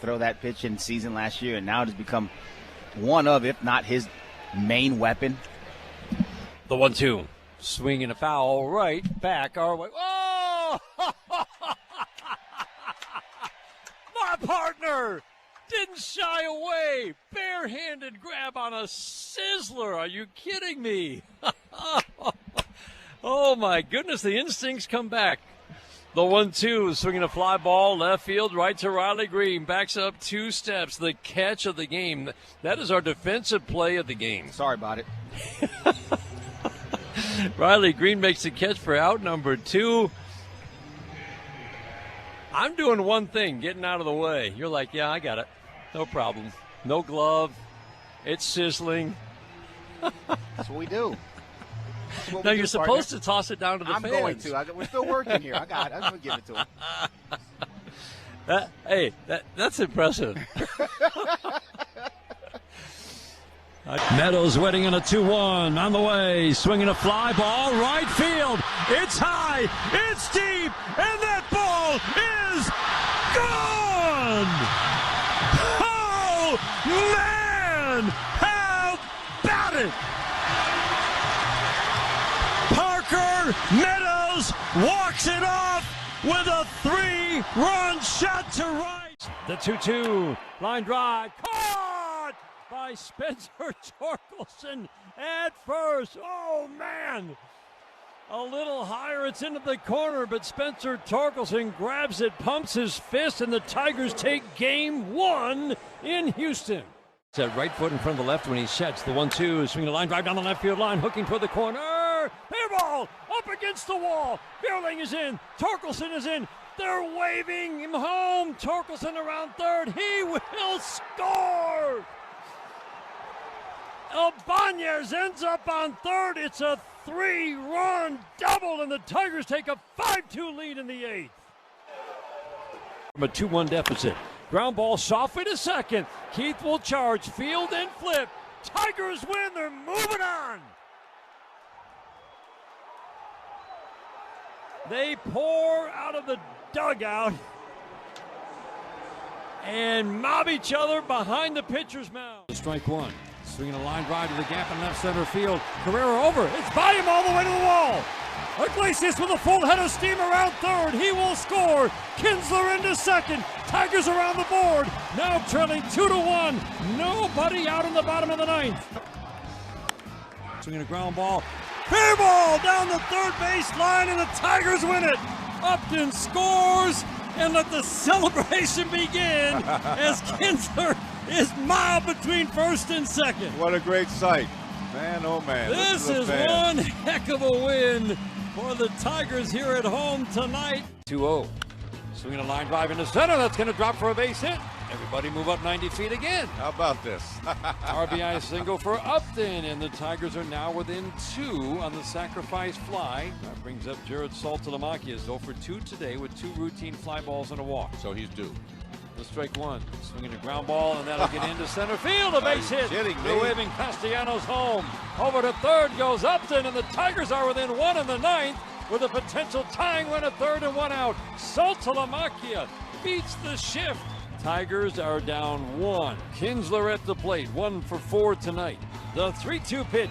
throw that pitch in season last year, and now it has become one of, if not his main weapon. The 1-2. Swinging a foul right back our way. Oh! My partner didn't shy away. Barehanded grab on a sizzler. Are you kidding me? Oh, my goodness. The instincts come back. The 1-2, swinging a fly ball, left field, right to Riley Green. Backs up 2 steps. The catch of the game. That is our defensive play of the game. Sorry about it. Riley Green makes the catch for out number 2. I'm doing one thing, getting out of the way. You're like, yeah, I got it. No problem. No glove. It's sizzling. That's what we do. Now, you're supposed to toss it down to the fans. I'm going to. We're still working here. I got it. I'm going to give it to him. That's impressive. Meadows waiting in a 2-1 on the way, swinging a fly ball, right field. It's high, it's deep, and that ball is gone! Oh, man! How about it? Parker Meadows walks it off with a 3-run shot to right. The 2-2, line drive, caught by Spencer Torkelson at first. Oh, man. A little higher, it's into the corner, but Spencer Torkelson grabs it, pumps his fist, and the Tigers take game 1 in Houston. It's that right foot in front of the left when he sets. The 1-2, swinging a line drive down the left field line, hooking toward the corner. Fair ball, up against the wall. Fielding is in, Torkelson is in. They're waving him home. Torkelson around third. He will score. Albanez ends up on third. It's a 3-run double, and the Tigers take a 5-2 lead in the 8th. From a 2-1 deficit. Ground ball softly to second. Keith will charge, field and flip. Tigers win. They're moving on. They pour out of the dugout and mob each other behind the pitcher's mound. Strike 1. Swinging a line drive to the gap in left center field. Cabrera over. It's by him all the way to the wall. Iglesias with a full head of steam around third. He will score. Kinsler into second. Tigers around the board. Now trailing 2-1. Nobody out in the bottom of the 9th. Swinging a ground ball. Fair ball down the third base line, and the Tigers win it. Upton scores, and let the celebration begin as Kinsler is mobbed between first and second. What a great sight. Man, oh man. This is one heck of a win for the Tigers here at home tonight. 2-0. Swinging a line drive into center. That's going to drop for a base hit. Everybody move up 90 feet again. How about this? RBI single for Upton, and the Tigers are now within 2 on the sacrifice fly. That brings up Jared Saltalamacchia, 0 for 2 today with 2 routine fly balls and a walk. So he's due. The strike 1, swinging a ground ball, and that'll get into center field. A base hit. The waving Castellanos home. Over to third goes Upton, and the Tigers are within 1 in the 9th with a potential tying run at third and 1 out. Saltalamacchia beats the shift. Tigers are down 1. Kinsler at the plate, 1 for 4 tonight. The 3-2 pitch.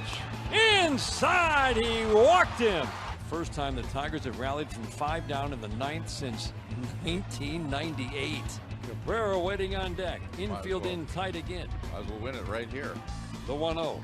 Inside, he walked him. First time the Tigers have rallied from 5 down in the 9th since 1998. Cabrera waiting on deck. Infield in tight again. Might as well win it right here. The 1-0.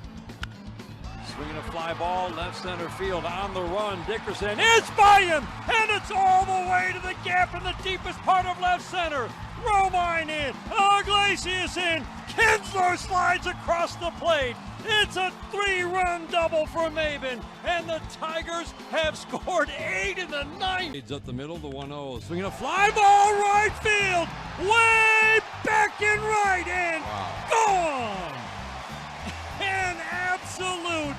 Swinging a fly ball, left center field on the run. Dickerson is by him, and it's all the way to the gap in the deepest part of left center. Romine in, Iglesias in, Kinsler slides across the plate. It's a 3-run double for Maven, and the Tigers have scored 8 in the 9th. Leads up the middle, the 1-0, swinging a fly ball right field, way back in right, and gone. An absolute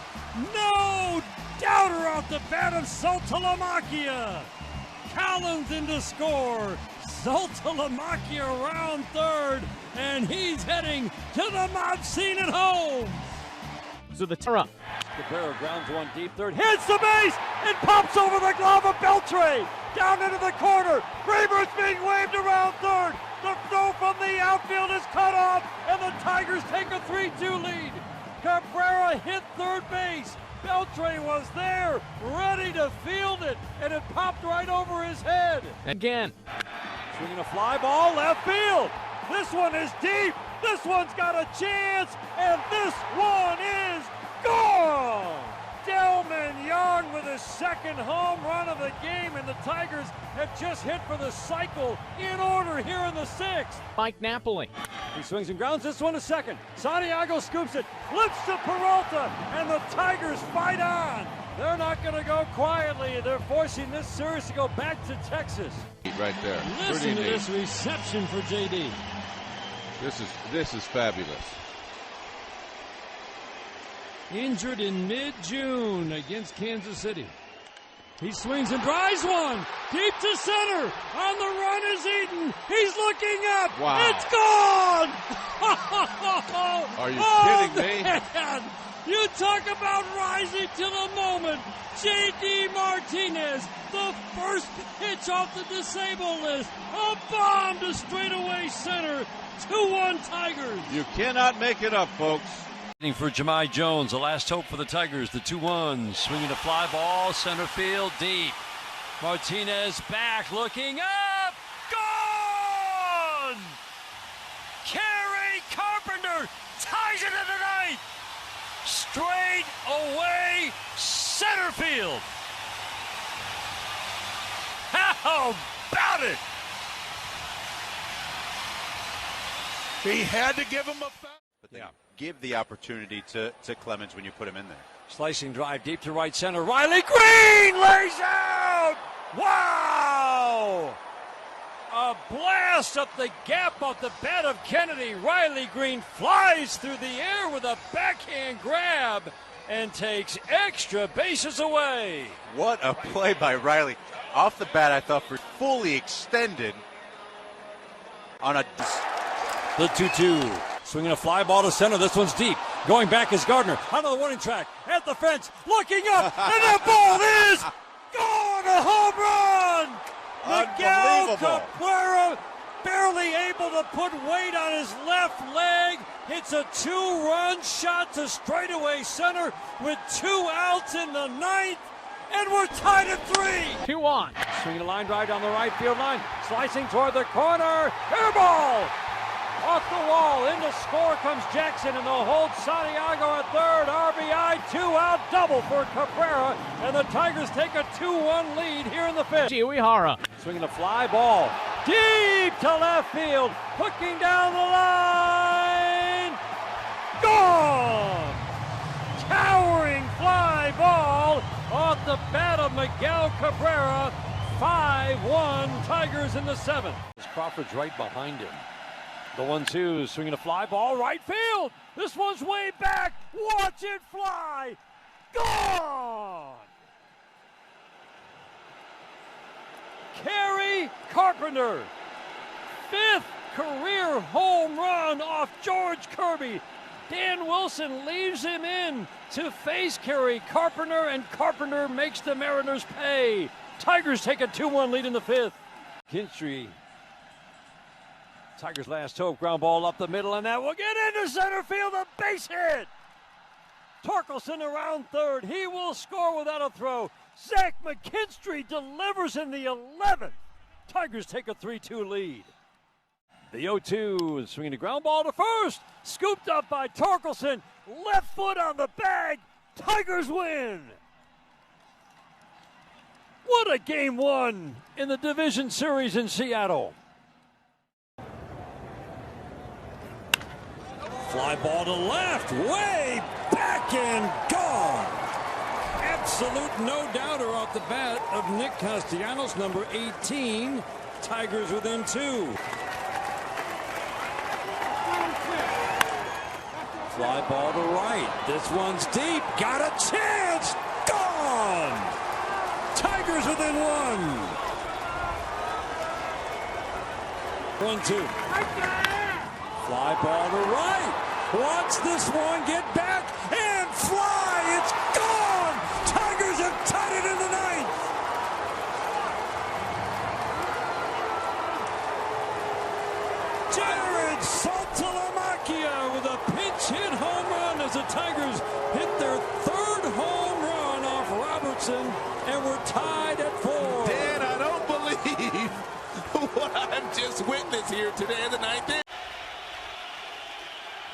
no doubter off the bat of Saltalamacchia. Collins in to score. Saltalamacchia around third, and he's heading to the mob scene at home. So the turn up. Cabrera grounds 1 deep third, hits the base, and pops over the glove of Beltre. Down into the corner. Reber's being waved around third. The throw from the the outfield is cut off, and the Tigers take a 3-2 lead. Cabrera hit third base. Beltre was there, ready to field it, and it popped right over his head. Again. Swinging a fly ball, left field. This one is deep. This one's got a chance, and this one is gone. Delman Young with his second home run of the game, and the Tigers have just hit for the cycle in order here in the sixth. Mike Napoli. He swings and grounds this one to second. Santiago scoops it, flips to Peralta, and the Tigers fight on. They're not going to go quietly. They're forcing this series to go back to Texas. Right there. Listen to this reception for JD. This is fabulous. Injured in mid-June against Kansas City. He swings and drives one deep to center. On the run is Eaton. He's looking up. Wow. It's gone. Are you kidding me? Man. You talk about rising to the moment. J.D. Martinez, the first pitch off the disabled list. A bomb to straightaway center. 2-1 Tigers. You cannot make it up, folks. For Jahmai Jones, the last hope for the Tigers, the 2-1. Swinging a fly ball, center field, deep. Martinez back, looking up, gone! Kerry Carpenter ties it in the ninth. Straight away, center field. How about it? He had to give him a foul. But they give the opportunity to Clemens when you put him in there. Slicing drive deep to right center. Riley Green lays out! Wow! A blast up the gap off the bat of Kennedy. Riley Green flies through the air with a backhand grab and takes extra bases away. What a play by Riley. Off the bat, I thought for fully extended on a... The 2-2. Swinging a fly ball to center. This one's deep. Going back is Gardner. Onto the warning track. At the fence. Looking up. And that ball is gone. A home run. Miguel Cabrera barely able to put weight on his left leg. Hits a 2-run shot to straightaway center with 2 outs in the ninth. And we're tied at 3. 2-1. Swinging a line drive down the right field line. Slicing toward the corner. Air ball. Off the wall, into score comes Jackson, and they'll hold Santiago at third. RBI, 2-out double for Cabrera, and the Tigers take a 2-1 lead here in the fifth. Uehara. Swinging a fly ball, deep to left field, hooking down the line, gone! Towering fly ball off the bat of Miguel Cabrera. 5-1 Tigers in the seventh. Crawford's right behind him. The 1-2, swinging a fly ball, right field. This one's way back. Watch it fly. Gone. Kerry Carpenter, 5th career home run off George Kirby. Dan Wilson leaves him in to face Kerry Carpenter, and Carpenter makes the Mariners pay. Tigers take a 2-1 lead in the fifth. Kinstry. Tigers' last hope, ground ball up the middle, and that will get into center field, a base hit. Torkelson around third. He will score without a throw. Zach McKinstry delivers in the 11th. Tigers take a 3-2 lead. The 0-2, swinging the ground ball to first. Scooped up by Torkelson. Left foot on the bag. Tigers win. What a game one in the division series in Seattle. Fly ball to left, way back and gone. Absolute no-doubter off the bat of Nick Castellanos, number 18. Tigers within 2. Fly ball to right. This one's deep. Got a chance. Gone. Tigers within 1. 1-2. Fly ball to right. Watch this one get back and fly. It's gone. Tigers have tied it in the ninth. Jerry Saltalamacchia with a pinch hit home run as the Tigers hit their third home run off Robertson, and we're tied at 4. Dan, I don't believe what I've just witnessed here today in the ninth inning.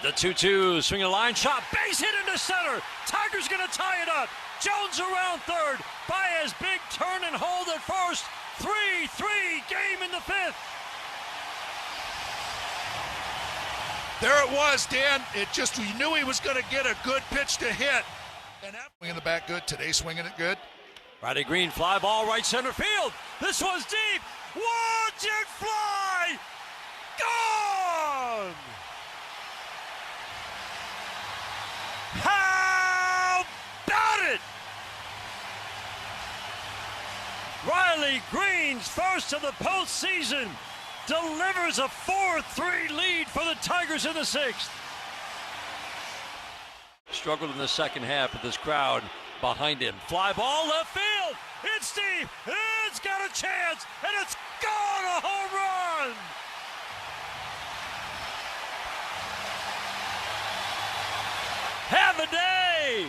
The 2-2, swing a line shot, base hit into center. Tigers gonna tie it up. Jones around third. Baez big turn and hold at first. 3-3, game in the 5th. There it was, Dan. It just, we knew he was going to get a good pitch to hit. And that swinging the bat good. Today swinging it good. Riley Green, fly ball, right center field. This one's deep. Watch it fly. Gone. How about it? Riley Green's first of the postseason delivers a 4-3 lead for the Tigers in the 6th. Struggled in the second half with this crowd behind him. Fly ball left field. It's deep. It's got a chance, and it's gone, a home run. Have a day.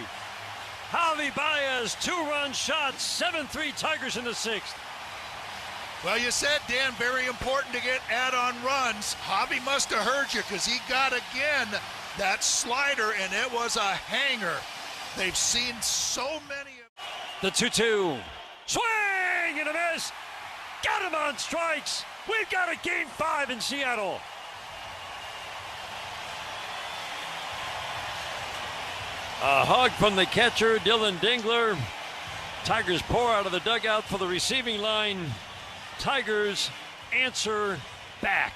Javi Baez, 2-run shot, 7-3 Tigers in the 6th. Well, you said, Dan, very important to get add-on runs. Javi must have heard you because he got again that slider, and it was a hanger. They've seen so many. The 2-2. Swing and a miss. Got him on strikes. We've got a game 5 in Seattle. A hug from the catcher, Dylan Dingler. Tigers pour out of the dugout for the receiving line. Tigers answer back.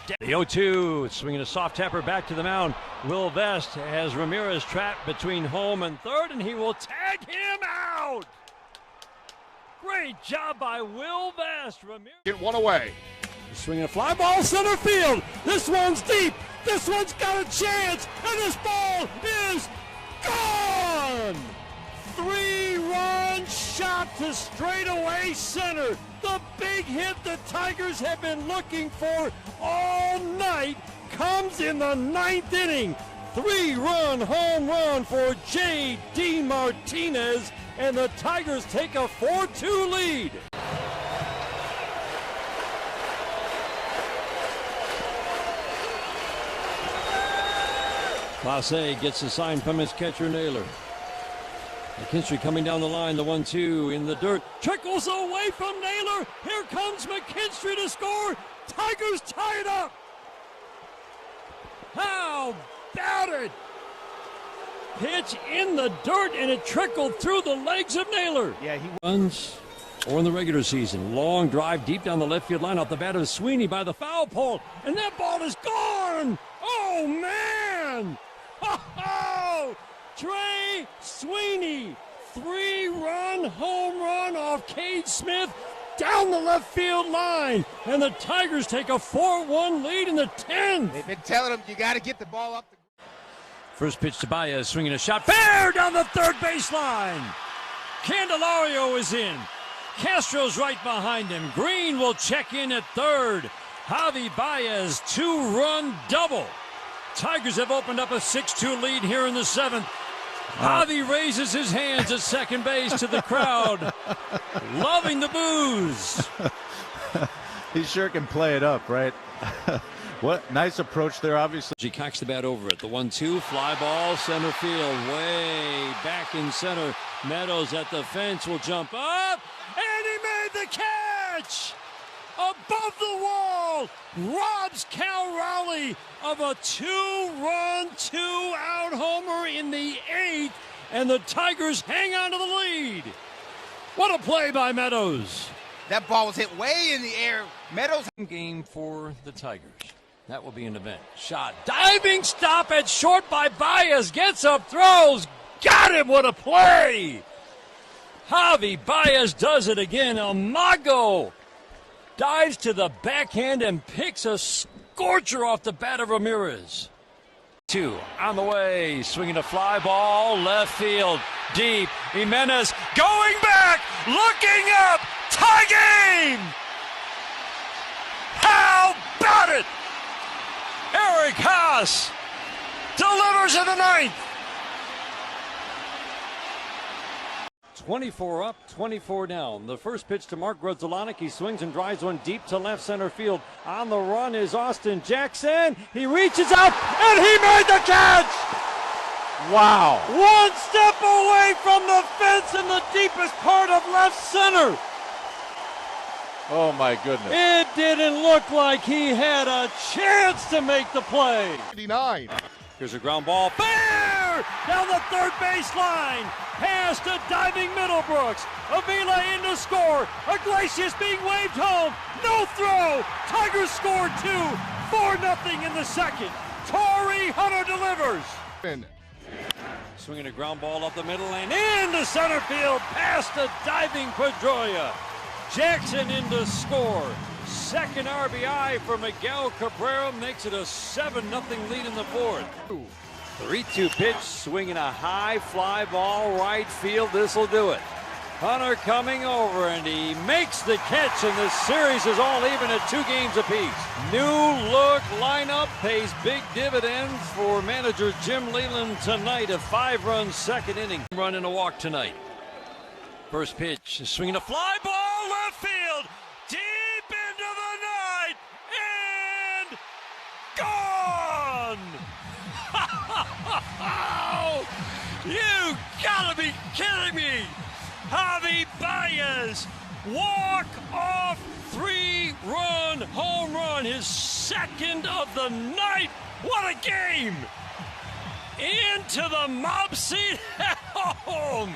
The 0-2, swinging a soft tapper back to the mound. Will Vest has Ramirez trapped between home and third, and he will tag him out. Great job by Will Vest. Ramirez. Get one away. Swinging a fly ball center field. This one's deep. This one's got a chance, and this ball is gone. 3-run shot to straightaway center. The big hit the Tigers have been looking for all night comes in the 9th inning. 3-run home run for J.D. Martinez, and the Tigers take a 4-2 lead. Clase gets a sign from his catcher, Naylor. McKinstry coming down the line, the 1-2 in the dirt. Trickles away from Naylor. Here comes McKinstry to score. Tigers tie it up. How about it? Pitch in the dirt, and it trickled through the legs of Naylor. Yeah, he runs. Or in the regular season. Long drive deep down the left field line off the bat of Sweeney by the foul pole. And that ball is gone. Oh, man. Oh, Trey Sweeney, 3-run home run off Cade Smith down the left field line, and the Tigers take a 4-1 lead in the 10th. They've been telling him you got to get the ball up. First pitch to Baez, swinging a shot fair down the third baseline. Candelario is in. Castro's right behind him. Green will check in at third. Javi Baez, 2-run double. Tigers have opened up a 6-2 lead here in the 7th. Javi raises his hands at second base to the crowd, loving the booze. He sure can play it up, right? What nice approach there, obviously. He cocks the bat over it. The 1-2, fly ball, center field, way back in center. Meadows at the fence will jump up, and he made the catch! Above the wall, robs Cal Raleigh of a 2-run, 2-out homer in the 8th, and the Tigers hang on to the lead. What a play by Meadows. That ball was hit way in the air. Meadows. Game for the Tigers. That will be an event. Shot, diving stop at short by Baez, gets up, throws, got him, what a play. Javi Baez does it again. Amago dives to the backhand and picks a scorcher off the bat of Ramirez. 2 on the way, swinging a fly ball, left field, deep. Jimenez going back, looking up, tie game! How about it? Haas delivers in the ninth. 24 up, 24 down. The first pitch to Mark Grudzielanek. He swings and drives one deep to left center field. On the run is Austin Jackson. He reaches out, and he made the catch! Wow. One step away from the fence in the deepest part of left center. Oh, my goodness. It didn't look like he had a chance to make the play. 89. Here's a ground ball. Bear! Down the third baseline. Pass to diving Middlebrooks. Avila in to score. Iglesias being waved home. No throw. Tigers score 2. 4-0 in the second. Torrey Hunter delivers. Swinging a ground ball up the middle and into center field. Past to diving Pedroia. Jackson in to score. Second RBI for Miguel Cabrera makes it a 7-0 lead in the fourth. 3-2 pitch, swinging a high fly ball right field. This will do it. Hunter coming over, and he makes the catch, and this series is all even at 2 games apiece. New look lineup pays big dividends for manager Jim Leyland tonight. A 5-run second inning run and a walk tonight. First pitch, swinging a fly ball left field, deep into the night, and gone! You gotta be kidding me! Javi Baez, walk-off 3-run home run, his second of the night. What a game! Into the mob seat at home.